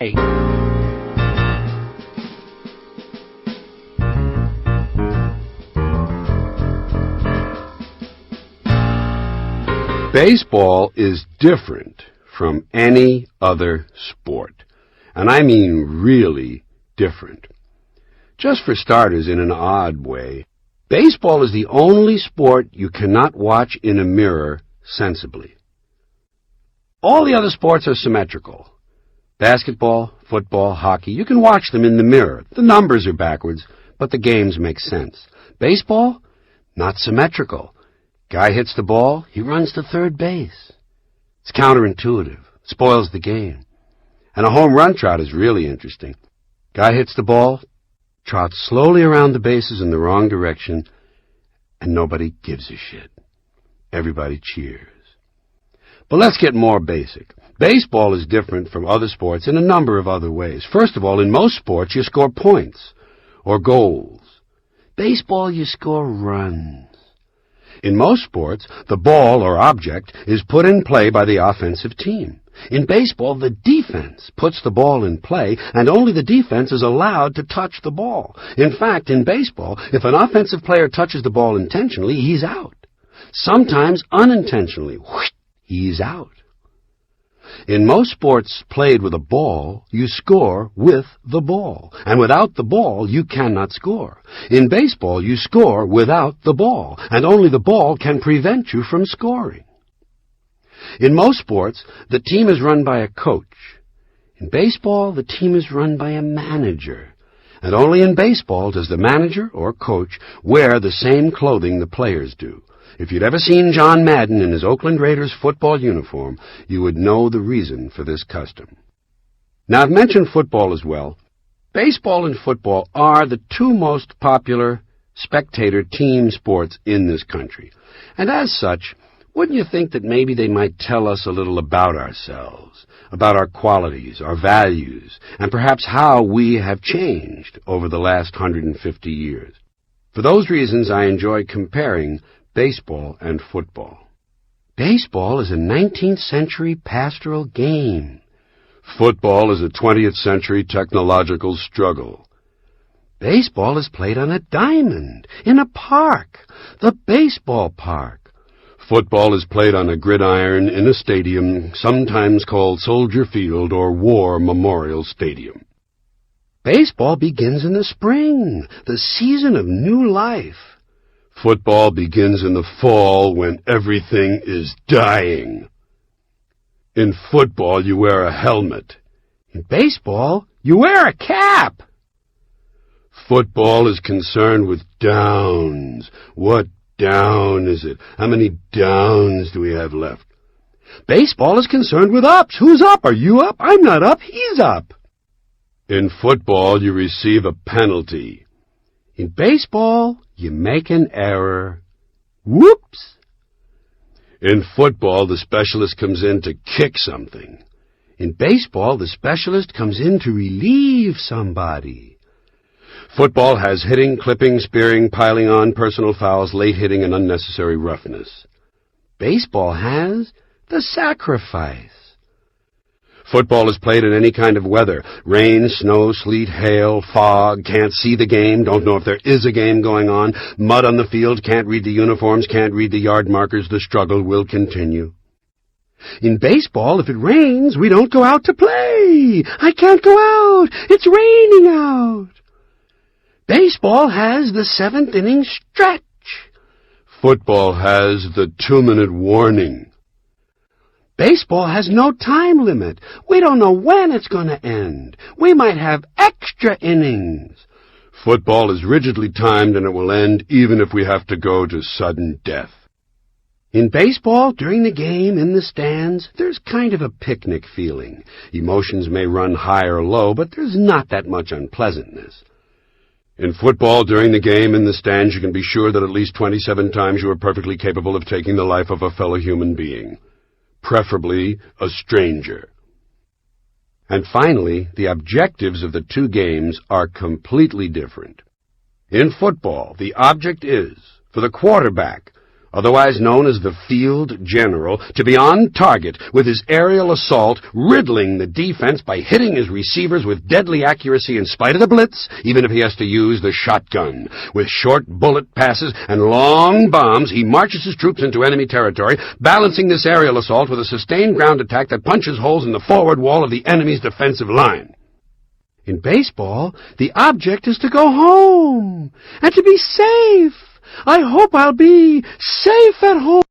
Hey. Baseball is different from any other sport, and I mean really different. Just for starters, in an odd way, baseball is the only sport you cannot watch in a mirror sensibly. All the other sports are symmetrical. Basketball, football, hockey, you can watch them in the mirror. The numbers are backwards, but the games make sense. Baseball? Not symmetrical. Guy hits the ball, he runs to third base. It's counterintuitive, spoils the game. And a home run trot is really interesting. Guy hits the ball, trots slowly around the bases in the wrong direction, and nobody gives a shit. Everybody cheers. But let's get more basic. Baseball is different from other sports in a number of other ways. First of all, in most sports, you score points or goals. Baseball, you score runs. In most sports, the ball or object is put in play by the offensive team. In baseball, the defense puts the ball in play, and only the defense is allowed to touch the ball. In fact, in baseball, if an offensive player touches the ball intentionally, he's out. Sometimes unintentionally, whoosh, he's out. In most sports played with a ball, you score with the ball, and without the ball, you cannot score. In baseball, you score without the ball, and only the ball can prevent you from scoring. In most sports, the team is run by a coach. In baseball, the team is run by a manager, and only in baseball does the manager or coach wear the same clothing the players do. If you'd ever seen John Madden in his Oakland Raiders football uniform, you would know the reason for this custom. Now, I've mentioned football as well. Baseball and football are the two most popular spectator team sports in this country. And as such, wouldn't you think that maybe they might tell us a little about ourselves, about our qualities, our values, and perhaps how we have changed over the last 150 years? For those reasons, I enjoy comparing baseball and football. Baseball is a 19th century pastoral game. Football is a 20th century technological struggle. Baseball is played on a diamond, in a park, the baseball park. Football is played on a gridiron in a stadium, sometimes called Soldier Field or War Memorial Stadium. Baseball begins in the spring, the season of new life. Football begins in the fall when everything is dying. In football, you wear a helmet. In baseball, you wear a cap. Football is concerned with downs. What down is it? How many downs do we have left? Baseball is concerned with ups. Who's up? Are you up? I'm not up. He's up. In football, you receive a penalty. In baseball, you make an error. Whoops! In football, the specialist comes in to kick something. In baseball, the specialist comes in to relieve somebody. Football has hitting, clipping, spearing, piling on, personal fouls, late hitting, and unnecessary roughness. Baseball has the sacrifice. Football is played in any kind of weather. Rain, snow, sleet, hail, fog, can't see the game, don't know if there is a game going on, mud on the field, can't read the uniforms, can't read the yard markers, the struggle will continue. In baseball, if it rains, we don't go out to play. I can't go out. It's raining out. Baseball has the seventh inning stretch. Football has the 2-minute warning. Baseball has no time limit. We don't know when it's going to end. We might have extra innings. Football is rigidly timed and it will end even if we have to go to sudden death. In baseball, during the game, in the stands, there's kind of a picnic feeling. Emotions may run high or low, but there's not that much unpleasantness. In football, during the game, in the stands, you can be sure that at least 27 times you are perfectly capable of taking the life of a fellow human being. Preferably a stranger. And finally, the objectives of the two games are completely different. In football, the object is, for the quarterback, otherwise known as the field general, to be on target with his aerial assault, riddling the defense by hitting his receivers with deadly accuracy in spite of the blitz, even if he has to use the shotgun. With short bullet passes and long bombs, he marches his troops into enemy territory, balancing this aerial assault with a sustained ground attack that punches holes in the forward wall of the enemy's defensive line. In baseball, the object is to go home and to be safe. I hope I'll be safe at home.